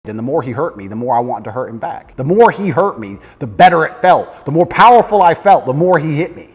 And the more he hurt me, the more I wanted to hurt him back. The more he hurt me, the better it felt. The more powerful I felt, the more he hit me.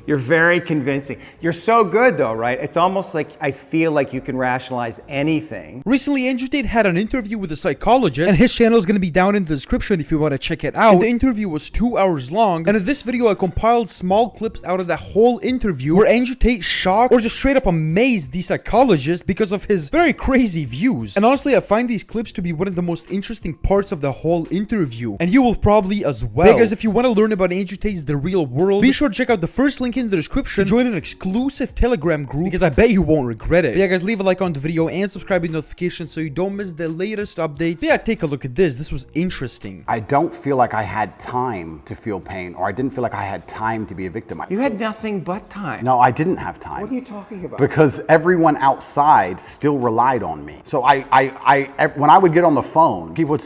You're very convincing. You're so good though, right? It's almost like I feel like you can rationalize anything. Recently, Andrew Tate had an interview with a psychologist, and his channel is going to be down in the description if you want to check it out. And the interview was 2 hours long, and in this video I compiled small clips out of that whole interview where Andrew Tate shocked or just straight up amazed the psychologist because of his very crazy views. And honestly, I find these clips to be one of the most interesting parts of the whole interview, and you will probably as well. Because if you want to learn about Andrew Tate's The Real World, be sure to check out the first link in the description to join an exclusive Telegram group, because I bet you won't regret it. But yeah guys, leave a like on the video and subscribe with notifications so you don't miss the latest updates. But yeah, take a look at this. This was interesting. I don't feel like I had time to feel pain, or I didn't feel like I had time to be a victim. You had nothing but time. No, I didn't have time. What are you talking about? Because everyone outside still relied on me. So when I would get on the phone, people would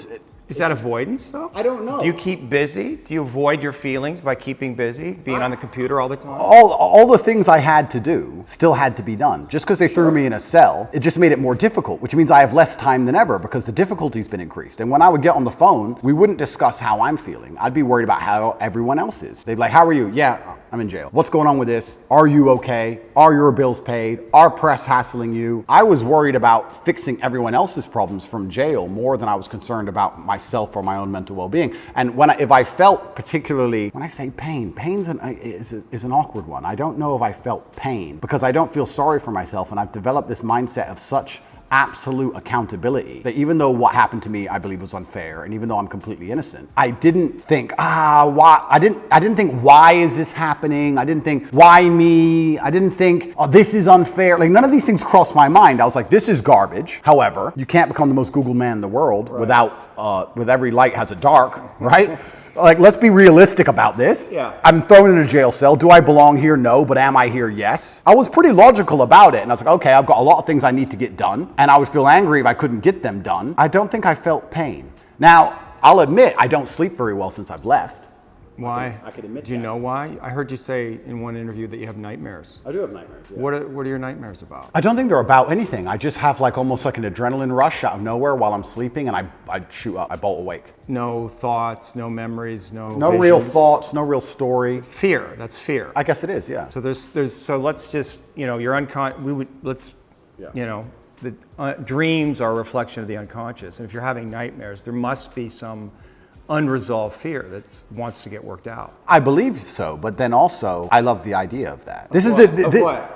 Is that avoidance though? I don't know. Do you keep busy? Do you avoid your feelings by keeping busy? Being on the computer all the time? All the things I had to do still had to be done. Just because they threw me in a cell, it just made it more difficult, which means I have less time than ever because the difficulty's been increased. And when I would get on the phone, we wouldn't discuss how I'm feeling. I'd be worried about how everyone else is. They'd be like, how are you? Yeah, I'm in jail. What's going on with this? Are you okay? Are your bills paid? Are press hassling you? I was worried about fixing everyone else's problems from jail more than I was concerned about myself or my own mental well-being. And if I felt particularly, when I say pain, is an awkward one. I don't know if I felt pain because I don't feel sorry for myself, and I've developed this mindset of such absolute accountability that even though what happened to me I believe was unfair, and even though I'm completely innocent, I didn't think why. I didn't think, why is this happening? I didn't think, why me? I didn't think, oh, this is unfair. Like, none of these things crossed my mind. I was like, this is garbage. However, you can't become the most Googled man in the world without with every light has a dark, right? Like, let's be realistic about this. Yeah. I'm thrown in a jail cell. Do I belong here? No. But am I here? Yes. I was pretty logical about it. And I was like, okay, I've got a lot of things I need to get done. And I would feel angry if I couldn't get them done. I don't think I felt pain. Now, I'll admit, I don't sleep very well since I've left. Why? I can admit Do you that. know why? I heard you say in one interview that you have nightmares. I do have nightmares. Yeah. What are your nightmares about? I don't think they're about anything. I just have almost like an adrenaline rush out of nowhere while I'm sleeping, and I shoot up. I bolt awake. No thoughts, no memories, no visions. Real thoughts, no real story. Fear. That's fear. I guess it is. Yeah. So so let's just, you're unconscious. The dreams are a reflection of the unconscious, and if you're having nightmares, there must be some unresolved fear that wants to get worked out. I believe so, but then also I love the idea of that.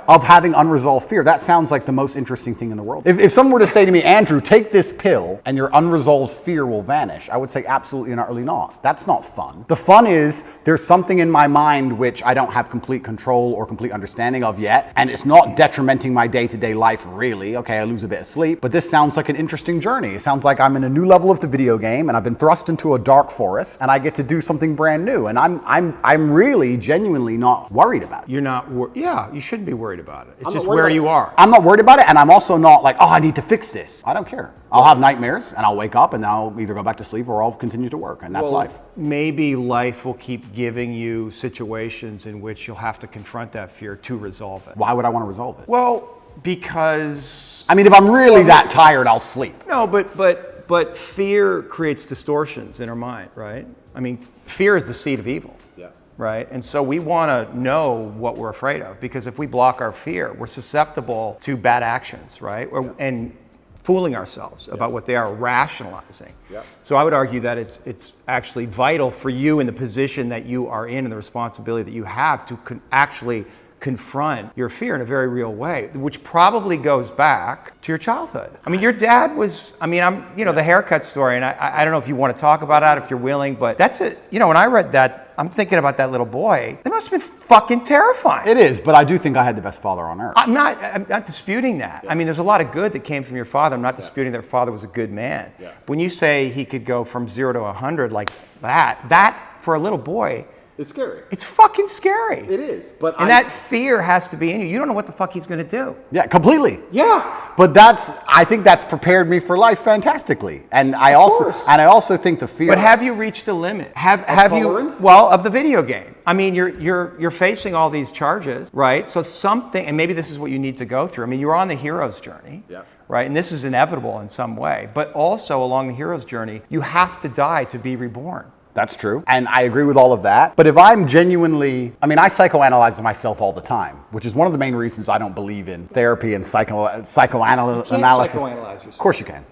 Of having unresolved fear. That sounds like the most interesting thing in the world. If someone were to say to me, Andrew, take this pill and your unresolved fear will vanish, I would say absolutely and utterly not. That's not fun. The fun is there's something in my mind which I don't have complete control or complete understanding of yet, and it's not detrimenting my day-to-day life really. Okay, I lose a bit of sleep, but this sounds like an interesting journey. It sounds like I'm in a new level of the video game, and I've been thrust into a dark forest, and I get to do something brand new, and I'm really genuinely not worried about it. You're not you shouldn't be worried about it. It's just where you are. I'm not worried about it, and I'm also not like, oh, I need to fix this. I don't care. I'll have nightmares, and I'll wake up, and I'll either go back to sleep or I'll continue to work, and that's life. Maybe life will keep giving you situations in which you'll have to confront that fear to resolve it. Why would I want to resolve it? Well, because I mean, if I'm really that tired, I'll sleep. No, but fear creates distortions in our mind, right? I mean, fear is the seed of evil. Yeah. Right? And so we want to know what we're afraid of, because if we block our fear, we're susceptible to bad actions, right? And fooling ourselves about what they are, rationalizing. Yeah. So I would argue that it's actually vital for you in the position that you are in and the responsibility that you have to actually confront your fear in a very real way, which probably goes back to your childhood. I mean, your dad was, the haircut story, and I don't know if you want to talk about that, if you're willing, but that's it. When I read that, I'm thinking about that little boy. It must have been fucking terrifying. It is, but I do think I had the best father on earth. I'm not disputing that. I mean, there's a lot of good that came from your father. I'm not disputing that your father was a good man. When you say he could go from 0 to 100 like that for a little boy, It's scary. It's fucking scary. It is. But And that fear has to be in you. You don't know what the fuck he's going to do. Yeah, completely. Yeah. But I think that's prepared me for life fantastically. And I also think the fear. But have you reached a limit? Have tolerance? you, well, of the video game? I mean, you're facing all these charges, right? So something, and maybe this is what you need to go through. I mean, you're on the hero's journey. Yeah. Right? And this is inevitable in some way. But also along the hero's journey, you have to die to be reborn. That's true. And I agree with all of that. But if I'm genuinely, I psychoanalyze myself all the time, which is one of the main reasons I don't believe in therapy and psychoanalysis. Psychoanalyze yourself. Of course you can.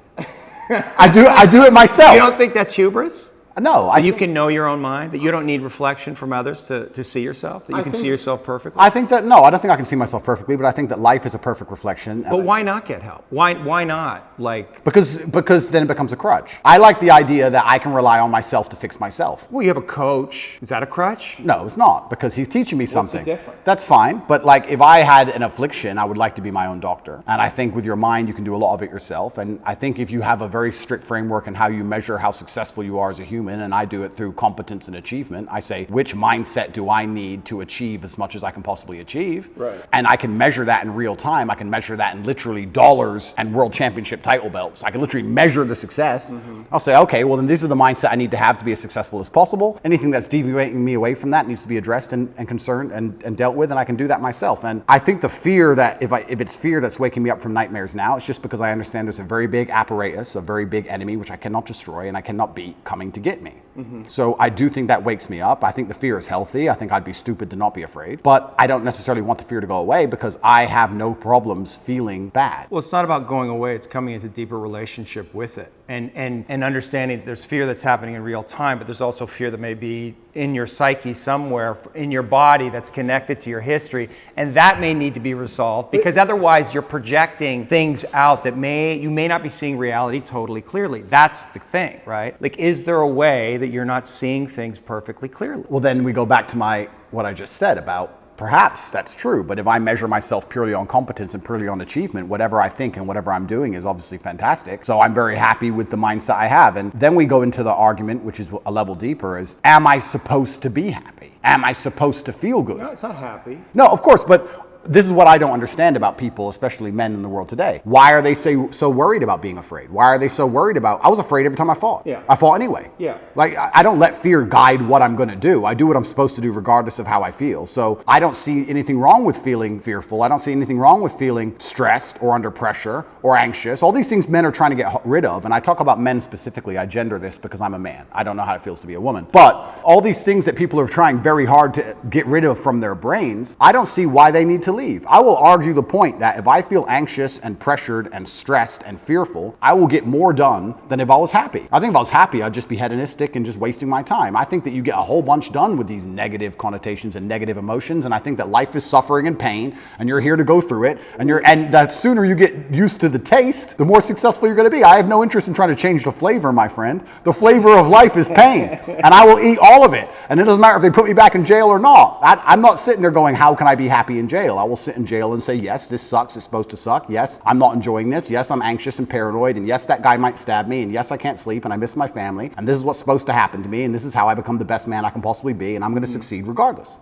I do it myself. You don't think that's hubris? No. You can know your own mind, that you don't need reflection from others to see yourself, that you can see yourself perfectly? I think that, no, I don't think I can see myself perfectly, but I think that life is a perfect reflection. But why not get help? Why not? Because then it becomes a crutch. I like the idea that I can rely on myself to fix myself. Well, you have a coach. Is that a crutch? No, it's not, because he's teaching me something. What's the difference? That's fine, but if I had an affliction, I would like to be my own doctor. And I think with your mind, you can do a lot of it yourself. And I think if you have a very strict framework in how you measure how successful you are as a human, and I do it through competence and achievement, I say, which mindset do I need to achieve as much as I can possibly achieve? Right. And I can measure that in real time. I can measure that in literally dollars and world championship title belts. I can literally measure the success. Mm-hmm. I'll say, okay, well then this is the mindset I need to have to be as successful as possible. Anything that's deviating me away from that needs to be addressed and concerned and dealt with, and I can do that myself. And I think the fear that, if it's fear that's waking me up from nightmares now, it's just because I understand there's a very big apparatus, a very big enemy, which I cannot destroy and I cannot beat, coming to get me. Mm-hmm. So I do think that wakes me up. I think the fear is healthy. I think I'd be stupid to not be afraid. But I don't necessarily want the fear to go away because I have no problems feeling bad. Well, it's not about going away. It's coming into deeper relationship with it and understanding that there's fear that's happening in real time, but there's also fear that may be in your psyche somewhere, in your body, that's connected to your history. And that may need to be resolved because otherwise you're projecting things out that you may not be seeing reality totally clearly. That's the thing, right? Is there a way that you're not seeing things perfectly clearly? Well, then we go back to what I just said about perhaps that's true, but if I measure myself purely on competence and purely on achievement, whatever I think and whatever I'm doing is obviously fantastic. So I'm very happy with the mindset I have. And then we go into the argument, which is a level deeper, is am I supposed to be happy? Am I supposed to feel good? No, it's not happy. No, of course, but this is what I don't understand about people, especially men in the world today. Why are they so worried about being afraid? Why are they so worried about, I was afraid every time I fought. Yeah. I fought anyway. Yeah. I don't let fear guide what I'm going to do. I do what I'm supposed to do regardless of how I feel. So I don't see anything wrong with feeling fearful. I don't see anything wrong with feeling stressed or under pressure or anxious. All these things men are trying to get rid of. And I talk about men specifically. I gender this because I'm a man. I don't know how it feels to be a woman. But all these things that people are trying very hard to get rid of from their brains, I don't see why they need to leave. I will argue the point that if I feel anxious and pressured and stressed and fearful, I will get more done than if I was happy. I think if I was happy, I'd just be hedonistic and just wasting my time. I think that you get a whole bunch done with these negative connotations and negative emotions, and I think that life is suffering and pain, and you're here to go through it, and the sooner you get used to the taste, the more successful you're going to be. I have no interest in trying to change the flavor, my friend. The flavor of life is pain, and I will eat all of it, and it doesn't matter if they put me back in jail or not. I'm not sitting there going, how can I be happy in jail? I will sit in jail and say, yes, this sucks, it's supposed to suck. Yes, I'm not enjoying this. Yes, I'm anxious and paranoid. And yes, that guy might stab me. And yes, I can't sleep and I miss my family. And this is what's supposed to happen to me. And this is how I become the best man I can possibly be. And I'm going to succeed regardless.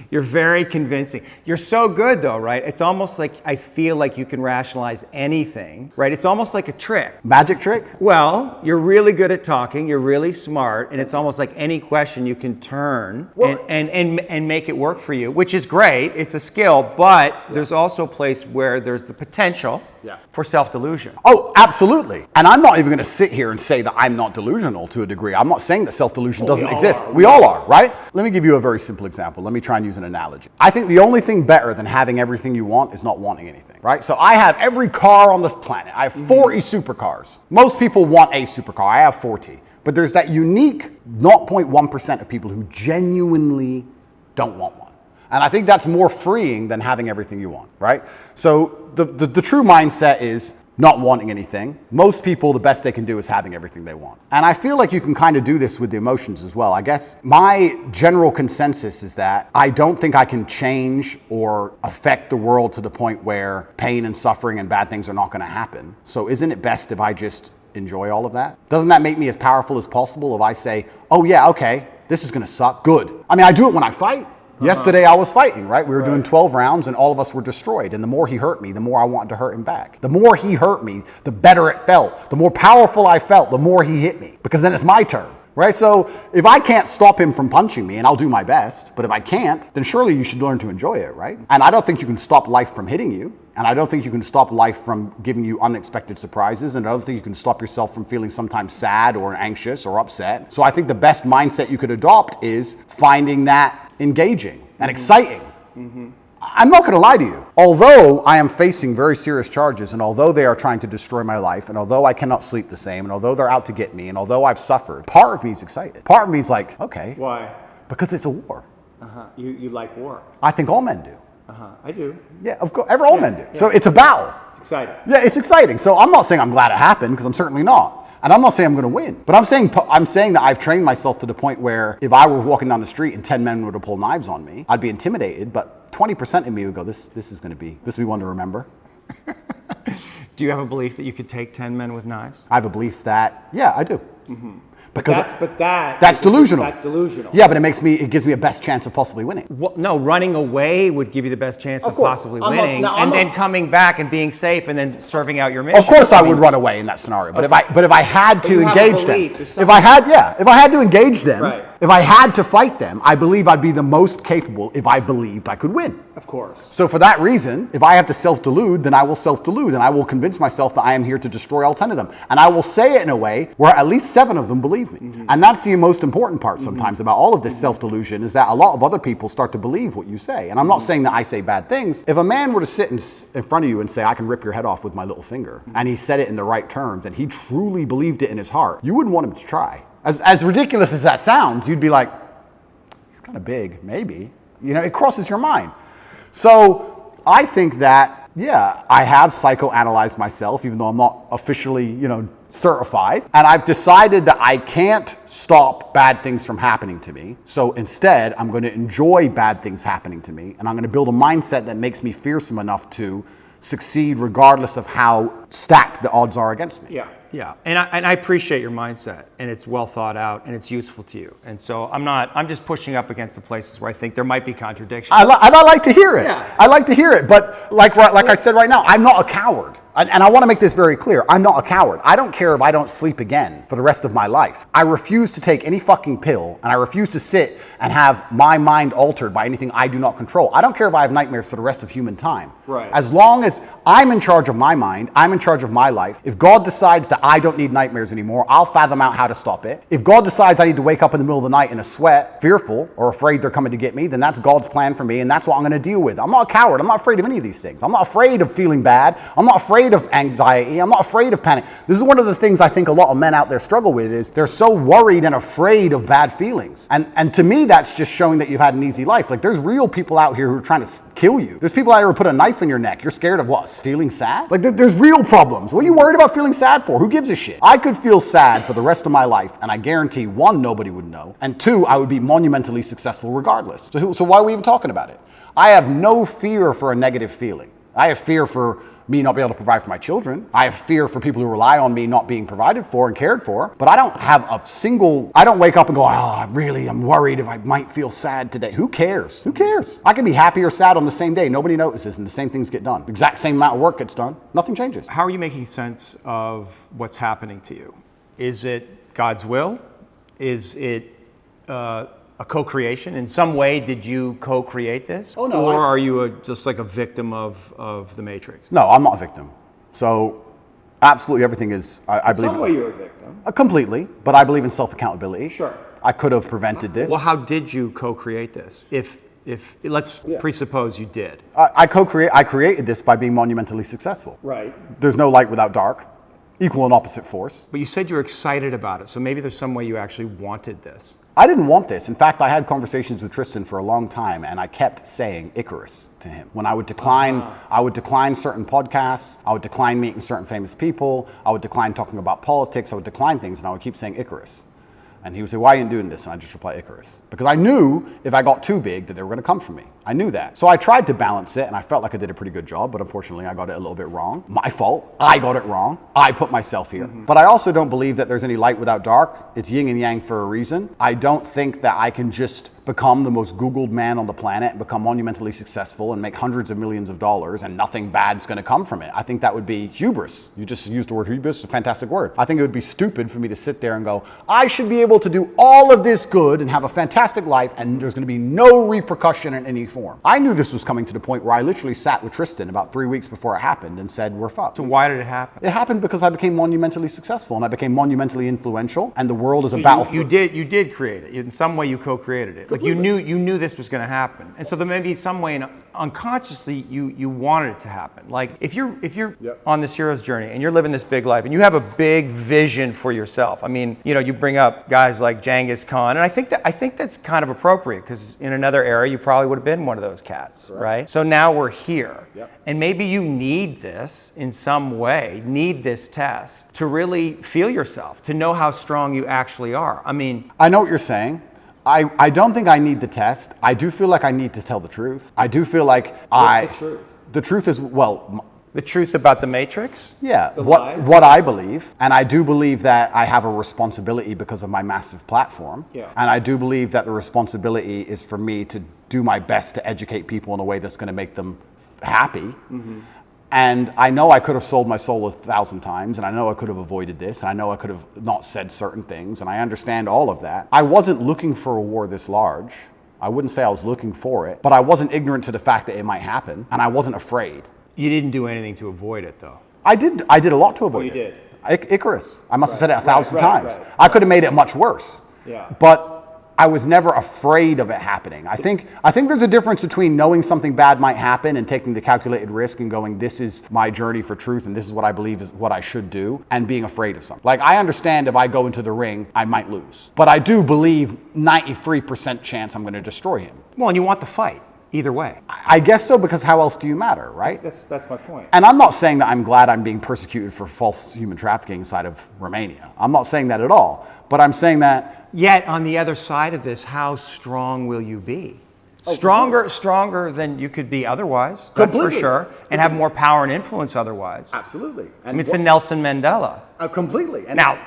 You're very convincing. You're so good though, right? It's almost like I feel like you can rationalize anything, right? It's almost like a trick. Magic trick? Well, you're really good at talking, you're really smart, and it's almost like any question you can turn and make it work for you, which is great. It's a skill, but there's also a place where there's the potential for self-delusion. Oh, absolutely. And I'm not even going to sit here and say that I'm not delusional to a degree. I'm not saying that self-delusion doesn't exist. We all are, right? Let me give you a very simple example. Let me try and use an analogy. I think the only thing better than having everything you want is not wanting anything, right? So I have every car on this planet. I have 40 supercars. Most people want a supercar. I have 40. But there's that unique 0.1% of people who genuinely don't want one. And I think that's more freeing than having everything you want, right? So the true mindset is not wanting anything. Most people, the best they can do is having everything they want. And I feel like you can kind of do this with the emotions as well. I guess my general consensus is that I don't think I can change or affect the world to the point where pain and suffering and bad things are not going to happen. So isn't it best if I just enjoy all of that? Doesn't that make me as powerful as possible if I say, oh yeah, okay, this is gonna suck, good. I mean, I do it when I fight. Yesterday I was fighting, right? We were doing 12 rounds and all of us were destroyed. And the more he hurt me, the more I wanted to hurt him back. The more he hurt me, the better it felt. The more powerful I felt, the more he hit me. Because then it's my turn, right? So if I can't stop him from punching me, and I'll do my best, but if I can't, then surely you should learn to enjoy it, right? And I don't think you can stop life from hitting you. And I don't think you can stop life from giving you unexpected surprises. And I don't think you can stop yourself from feeling sometimes sad or anxious or upset. So I think the best mindset you could adopt is finding that engaging and exciting. I'm not going to lie to you. Although I am facing very serious charges, and although they are trying to destroy my life, and although I cannot sleep the same, and although they're out to get me, and although I've suffered, part of me is excited. Part of me is like, okay. Why? Because it's a war. You like war? I think all men do. I do. Yeah, of course. All men do. Yeah. So it's a battle. It's exciting. Yeah, it's exciting. So I'm not saying I'm glad it happened, because I'm certainly not. And I'm not saying I'm going to win, but I'm saying that I've trained myself to the point where if I were walking down the street and 10 men were to pull knives on me, I'd be intimidated, but 20% of me would go, this will be one to remember. Do you have a belief that you could take 10 men with knives? I have a belief that, yeah, I do. Because that's delusional. That's delusional. Yeah, but it gives me a best chance of possibly winning. Well, no, running away would give you the best chance of possibly winning, and then coming back and being safe and then serving out your mission. Of course, I would run away in that scenario. But if I had to engage them, if I had to engage them, right. If I had to fight them, I believe I'd be the most capable if I believed I could win. Of course. So for that reason, if I have to self-delude, then I will self-delude, and I will convince myself that I am here to destroy all 10 of them. And I will say it in a way where at least 7 of them believe me. And that's the most important part sometimes about all of this self-delusion, is that a lot of other people start to believe what you say. And I'm not saying that I say bad things. If a man were to sit in front of you and say, I can rip your head off with my little finger, and he said it in the right terms, and he truly believed it in his heart, you wouldn't want him to try. As ridiculous as that sounds, you'd be like, he's kind of big, maybe. You know, it crosses your mind. So I think that, yeah, I have psychoanalyzed myself, even though I'm not officially, certified. And I've decided that I can't stop bad things from happening to me. So instead, I'm going to enjoy bad things happening to me. And I'm going to build a mindset that makes me fearsome enough to succeed regardless of how stacked the odds are against me. Yeah, and I appreciate your mindset, and it's well thought out, and it's useful to you. And so I'm just pushing up against the places where I think there might be contradictions. I like to hear it. Yeah. I like to hear it, but like I said right now, I'm not a coward. And I want to make this very clear. I'm not a coward. I don't care if I don't sleep again for the rest of my life. I refuse to take any fucking pill, and I refuse to sit and have my mind altered by anything I do not control. I don't care if I have nightmares for the rest of human time. Right. As long as I'm in charge of my mind, I'm in charge of my life. If God decides that I don't need nightmares anymore, I'll fathom out how to stop it. If God decides I need to wake up in the middle of the night in a sweat, fearful or afraid they're coming to get me, then that's God's plan for me, and that's what I'm going to deal with. I'm not a coward. I'm not afraid of any of these things. I'm not afraid of feeling bad. I'm not afraid of anxiety. I'm not afraid of panic. This is one of the things I think a lot of men out there struggle with, is they're so worried and afraid of bad feelings. And to me, that's just showing that you've had an easy life. Like, there's real people out here who are trying to kill you. There's people out here who put a knife in your neck. You're scared of what? Feeling sad? Like, there's real problems. What are you worried about feeling sad for? Who gives a shit? I could feel sad for the rest of my life, and I guarantee, 1, nobody would know, and 2, I would be monumentally successful regardless. So why are we even talking about it? I have no fear for a negative feeling. I have fear for me not being able to provide for my children. I have fear for people who rely on me not being provided for and cared for. But I don't wake up and go, I'm worried if I might feel sad today. Who cares? Who cares? I can be happy or sad on the same day. Nobody notices, and the same things get done. Exact same amount of work gets done. Nothing changes. How are you making sense of what's happening to you? Is it God's will? Is it a co-creation? In some way, did you co-create this? Oh, no. Or are you just like a victim of the Matrix? No, I'm not a victim. So absolutely everything is, I believe. In some way you're a victim. Completely, but I believe in self-accountability. Sure. I could have prevented this. Well, how did you co-create this? If let's presuppose you did. I created this by being monumentally successful. Right. There's no light without dark. Equal and opposite force. But you said you were excited about it, so maybe there's some way you actually wanted this. I didn't want this. In fact, I had conversations with Tristan for a long time, and I kept saying Icarus to him. When I would decline certain podcasts, I would decline meeting certain famous people, I would decline talking about politics, I would decline things, and I would keep saying Icarus. And he would say, why are you doing this? And I just reply, Icarus. Because I knew if I got too big that they were going to come for me. I knew that. So I tried to balance it, and I felt like I did a pretty good job, but unfortunately I got it a little bit wrong. My fault. I got it wrong. I put myself here. But I also don't believe that there's any light without dark. It's yin and yang for a reason. I don't think that I can just become the most Googled man on the planet and become monumentally successful and make hundreds of millions of dollars and nothing bad's going to come from it. I think that would be hubris. You just used the word hubris, it's a fantastic word. I think it would be stupid for me to sit there and go, I should be able to do all of this good and have a fantastic life and there's going to be no repercussion in any form. I knew this was coming to the point where I literally sat with Tristan about 3 weeks before it happened and said, we're fucked. So why did it happen? It happened because I became monumentally successful and I became monumentally influential and the world is a So battlefield. you did create it. In some way you co-created it. Like you knew this was going to happen. And so there may be some way unconsciously you wanted it to happen. Like if you're on this hero's journey and you're living this big life and you have a big vision for yourself. I mean, you bring up guys like Genghis Khan, and I think that's kind of appropriate because in another era you probably would have been one of those cats, right? So now we're here. And maybe you need this in some way, need this test to really feel yourself, to know how strong you actually are. I mean, I know what you're saying. I don't think I need the test. I do feel like I need to tell the truth. I do feel like What's the truth? The truth is, well, the truth about the Matrix? yeah, lies? what I believe, and I do believe that I have a responsibility because of my massive platform. Yeah. And I do believe that the responsibility is for me to do my best to educate people in a way that's going to make them happy. And I know I could have sold my soul 1,000 times, and I know I could have avoided this, and I know I could have not said certain things, and I understand all of that. I wasn't looking for a war this large. I wouldn't say I was looking for it, but I wasn't ignorant to the fact that it might happen, and I wasn't afraid. You didn't do anything to avoid it though. I did a lot to avoid you it. did. Icarus. I must have said it 1,000 times. right. I could have made it much worse. Yeah. But I was never afraid of it happening. I think there's a difference between knowing something bad might happen and taking the calculated risk and going, this is my journey for truth and this is what I believe is what I should do, and being afraid of something. Like, I understand if I go into the ring, I might lose. But I do believe 93% chance I'm going to destroy him. Well, and you want the fight either way. I guess so, because how else do you matter, right? That's my point. And I'm not saying that I'm glad I'm being persecuted for false human trafficking inside of Romania. I'm not saying that at all. But I'm saying that... Yet on the other side of this, how strong will you be? Stronger than you could be otherwise, that's Completely. for sure, and have more power and influence otherwise. Absolutely. I mean, it's a Nelson Mandela. Completely. And Now,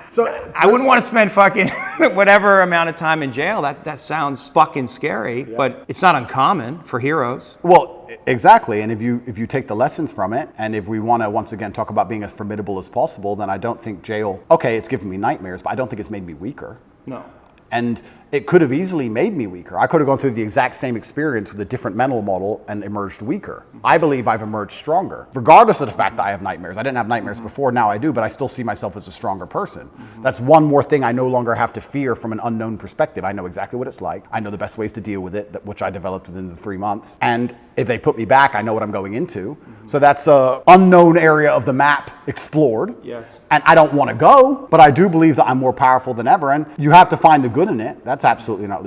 I wouldn't want to spend fucking whatever amount of time in jail. That sounds fucking scary, but it's not uncommon for heroes. Well, exactly. And if you take the lessons from it, and if we want to once again talk about being as formidable as possible, then I don't think jail, okay, it's given me nightmares, but I don't think it's made me weaker. No. And it could have easily made me weaker. I could have gone through the exact same experience with a different mental model and emerged weaker. I believe I've emerged stronger, regardless of the fact that I have nightmares. I didn't have nightmares before, now I do, but I still see myself as a stronger person. That's one more thing I no longer have to fear from an unknown perspective. I know exactly what it's like. I know the best ways to deal with it, which I developed within the 3 months. And if they put me back, I know what I'm going into. So that's an unknown area of the map explored. Yes. And I don't want to go, but I do believe that I'm more powerful than ever. And you have to find the good in it. That's absolutely not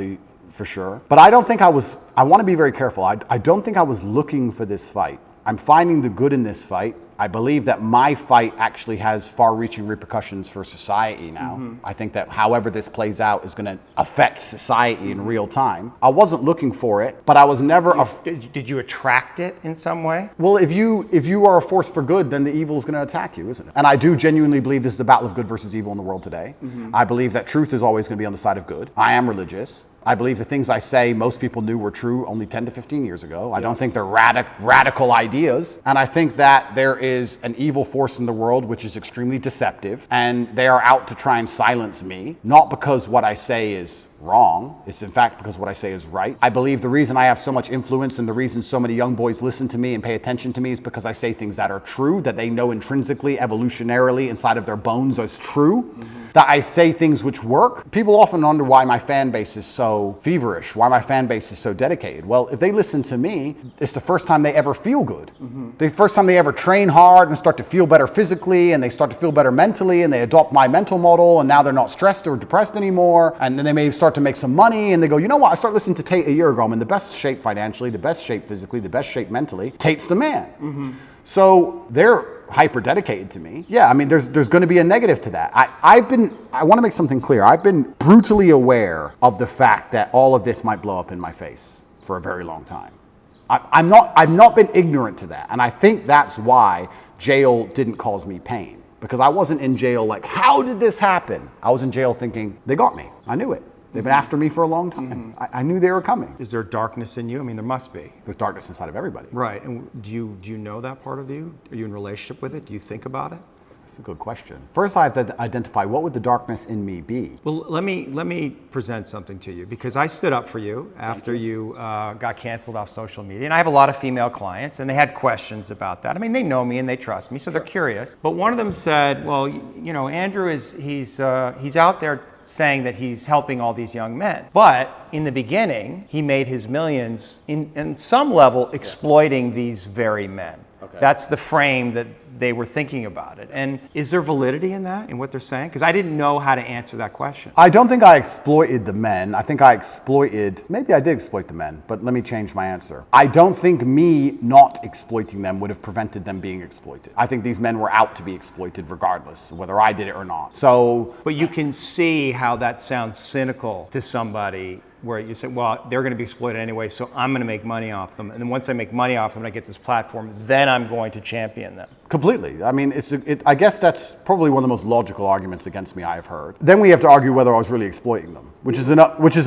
for sure. But I don't think I want to be very careful. I don't think I was looking for this fight. I'm finding the good in this fight. I believe that my fight actually has far-reaching repercussions for society now. I think that however this plays out is going to affect society in real time. I wasn't looking for it, but I was never... Did you attract it in some way? Well, if you are a force for good, then the evil is going to attack you, isn't it? And I do genuinely believe this is the battle of good versus evil in the world today. I believe that truth is always going to be on the side of good. I am religious. I believe the things I say most people knew were true only 10 to 15 years ago. I don't think they're radical ideas. And I think that there is an evil force in the world which is extremely deceptive, and they are out to try and silence me, not because what I say is wrong. It's in fact because what I say is right. I believe the reason I have so much influence and the reason so many young boys listen to me and pay attention to me is because I say things that are true, that they know intrinsically, evolutionarily, inside of their bones as true. That I say things which work. People often wonder why my fan base is so feverish, why my fan base is so dedicated. Well, if they listen to me, it's the first time they ever feel good. The first time they ever train hard and start to feel better physically, and they start to feel better mentally, and they adopt my mental model, and now they're not stressed or depressed anymore, and then they may start to make some money, and they go, you know what, I started listening to Tate a year ago. I'm in the best shape financially, the best shape physically, the best shape mentally. Tate's the man. So they're hyper dedicated to me. Yeah, I mean, there's going to be a negative to that. I want to make something clear. I've been brutally aware of the fact that all of this might blow up in my face for a very long time. I've not been ignorant to that. And I think that's why jail didn't cause me pain. Because I wasn't in jail like, how did this happen? I was in jail thinking, they got me. I knew it. They've been after me for a long time. I knew they were coming. Is there darkness in you? I mean, there must be. There's darkness inside of everybody. Right. And do you know that part of you? Are you in relationship with it? Do you think about it? That's a good question. First, I have to identify what would the darkness in me be. Well, let me present something to you, because I stood up for you after you got canceled off social media, and I have a lot of female clients, and they had questions about that. I mean, they know me and they trust me, so they're curious. But one of them said, "Well, you know, Andrew he's out there saying that he's helping all these young men, but in the beginning, he made his millions in some level exploiting these very men." Okay. That's the frame that they were thinking about it. And is there validity in that, in what they're saying? Because I didn't know how to answer that question. I don't think I exploited the men. I think maybe I did exploit the men, but let me change my answer. I don't think me not exploiting them would have prevented them being exploited. I think these men were out to be exploited regardless of whether I did it or not. So, but you can see how that sounds cynical to somebody, where you say, well, they're going to be exploited anyway, so I'm going to make money off them. And then once I make money off them and I get this platform, then I'm going to champion them. Completely. I mean, I guess that's probably one of the most logical arguments against me I've heard. Then we have to argue whether I was really exploiting them, which is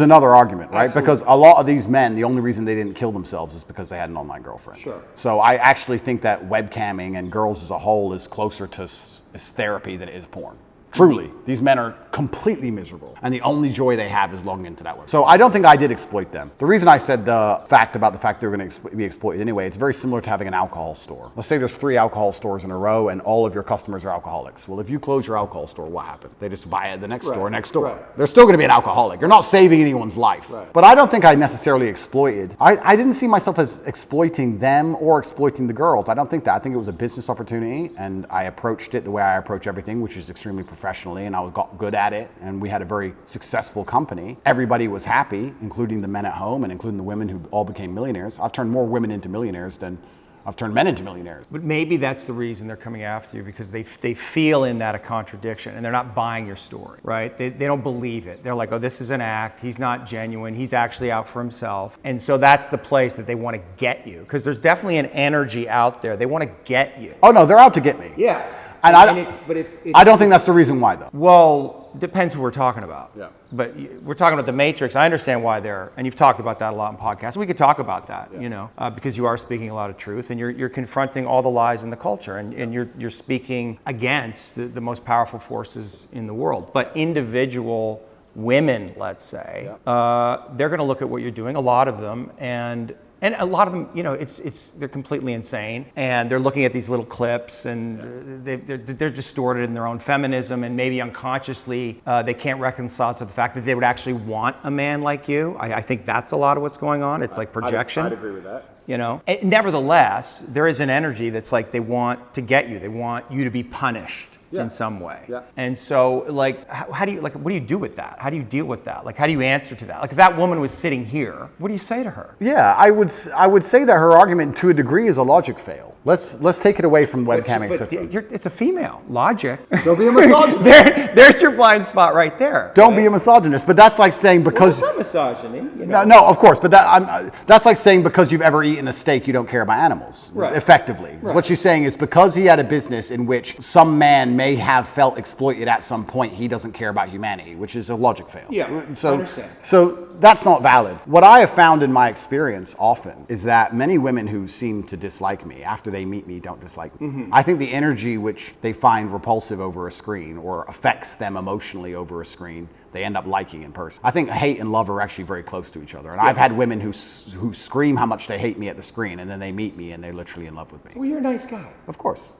another argument, right? Absolutely. Because a lot of these men, the only reason they didn't kill themselves is because they had an online girlfriend. Sure. So I actually think that webcamming and girls as a whole is closer to therapy than it is porn. Truly, these men are completely miserable, and the only joy they have is logging into that website. So I don't think I did exploit them. The reason I said the fact they were going to be exploited anyway, it's very similar to having an alcohol store. Let's say there's 3 alcohol stores in a row, and all of your customers are alcoholics. Well, if you close your alcohol store, what happens? They just buy at the next store next door. Right. They're still going to be an alcoholic. You're not saving anyone's life. Right. But I don't think I necessarily exploited. I didn't see myself as exploiting them or exploiting the girls. I don't think that. I think it was a business opportunity, and I approached it the way I approach everything, which is extremely professionally, and I got good at it, and we had a very successful company. Everybody was happy, including the men at home and including the women who all became millionaires. I've turned more women into millionaires than I've turned men into millionaires. But maybe that's the reason they're coming after you, because they feel in that a contradiction, and they're not buying your story, right? They don't believe it. They're like, oh, this is an act. He's not genuine. He's actually out for himself. And so that's the place that they want to get you, because there's definitely an energy out there. They want to get you. Oh, no, they're out to get me. Yeah. And I don't think that's the reason why, though. Well, depends who we're talking about. Yeah. But we're talking about the Matrix. I understand why and you've talked about that a lot in podcasts. We could talk about that, because you are speaking a lot of truth, and you're confronting all the lies in the culture, and you're speaking against the most powerful forces in the world. But individual women, let's say, they're going to look at what you're doing, a lot of them, and a lot of them, they're completely insane, and they're looking at these little clips, and they're distorted in their own feminism, and maybe unconsciously they can't reconcile to the fact that they would actually want a man like you. I think that's a lot of what's going on. It's like projection. I'd agree with that. And nevertheless, there is an energy that's like they want to get you. They want you to be punished. In some way. Yeah. And so, like, how do you, like, what do you do with that? How do you deal with that? Like, how do you answer to that? Like, if that woman was sitting here, what do you say to her? Yeah, I would say that her argument, to a degree, is a logic fail. Let's take it away from webcamming. It's a female. Logic. Don't be a misogynist. There's your blind spot right there. Don't be a misogynist. But that's like saying because... Well, it's not misogyny. No, of course. But that's like saying because you've ever eaten a steak, you don't care about animals. Right. Effectively. Right. What she's saying is because he had a business in which some man may have felt exploited at some point, he doesn't care about humanity, which is a logic fail. Yeah, I understand. So that's not valid. What I have found in my experience often is that many women who seem to dislike me after they meet me don't dislike me. Mm-hmm. I think the energy which they find repulsive over a screen or affects them emotionally over a screen, they end up liking in person. I think hate and love are actually very close to each other. And I've had women who scream how much they hate me at the screen, and then they meet me and they're literally in love with me. Well, you're a nice guy. Of course.